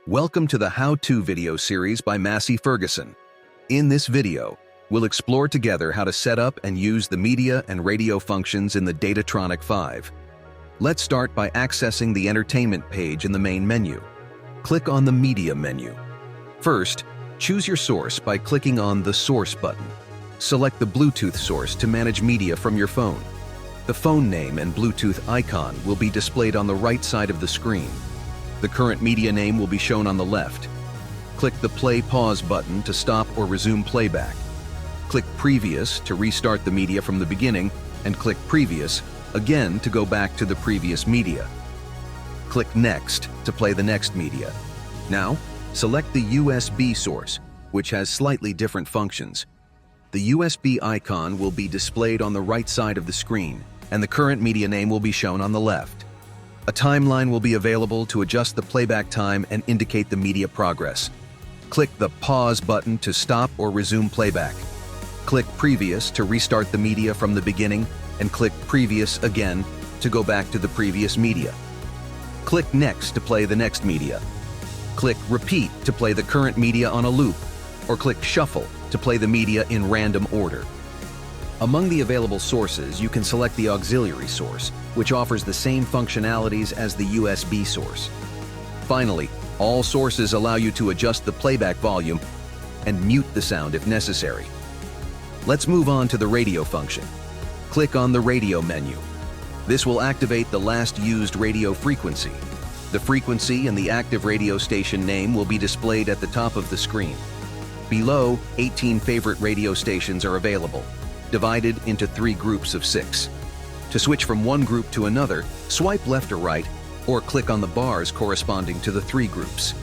Welcome to the How-To video series by Massey Ferguson. In this video, we'll explore together how to set up and use the media and radio functions in the Datatronic 5. Let's start by accessing the entertainment page in the main menu. Click on the media menu. First, choose your source by clicking on the Source button. Select the Bluetooth source to manage media from your phone. The phone name and Bluetooth icon will be displayed on the right side of the screen. The current media name will be shown on the left. Click the Play/Pause button to stop or resume playback. Click Previous to restart the media from the beginning, and click Previous again to go back to the previous media. Click Next to play the next media. Now, select the USB source, which has slightly different functions. The USB icon will be displayed on the right side of the screen, and the current media name will be shown on the left. A timeline will be available to adjust the playback time and indicate the media progress. Click the Pause button to stop or resume playback. Click Previous to restart the media from the beginning, and click Previous again to go back to the previous media. Click Next to play the next media. Click Repeat to play the current media on a loop, or click Shuffle to play the media in random order. Among the available sources, you can select the auxiliary source, which offers the same functionalities as the USB source. Finally, all sources allow you to adjust the playback volume and mute the sound if necessary. Let's move on to the radio function. Click on the radio menu. This will activate the last used radio frequency. The frequency and the active radio station name will be displayed at the top of the screen. Below, 18 favorite radio stations are available, divided into 3 groups of 6. To switch from one group to another, swipe left or right, or click on the bars corresponding to the 3 groups.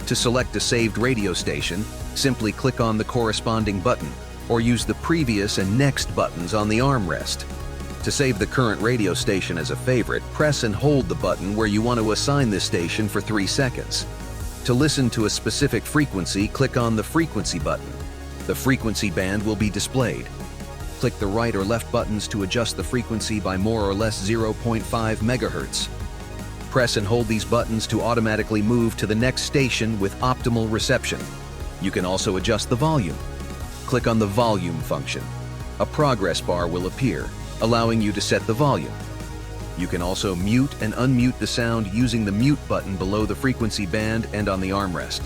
To select a saved radio station, simply click on the corresponding button, or use the Previous and Next buttons on the armrest. To save the current radio station as a favorite, press and hold the button where you want to assign this station for 3 seconds. To listen to a specific frequency, click on the Frequency button. The frequency band will be displayed. Click the right or left buttons to adjust the frequency by more or less 0.5 MHz. Press and hold these buttons to automatically move to the next station with optimal reception. You can also adjust the volume. Click on the Volume function. A progress bar will appear, allowing you to set the volume. You can also mute and unmute the sound using the Mute button below the frequency band and on the armrest.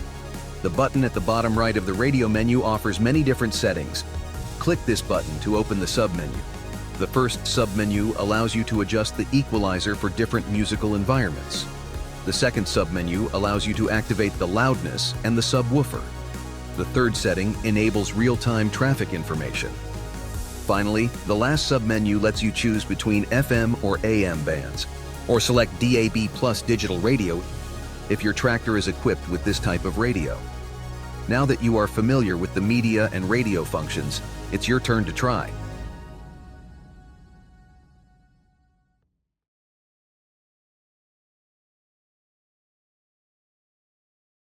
The button at the bottom right of the radio menu offers many different settings. Click this button to open the submenu. The first submenu allows you to adjust the equalizer for different musical environments. The second submenu allows you to activate the loudness and the subwoofer. The third setting enables real-time traffic information. Finally, the last submenu lets you choose between FM or AM bands, or select DAB+ digital radio if your tractor is equipped with this type of radio. Now that you are familiar with the media and radio functions, it's your turn to try.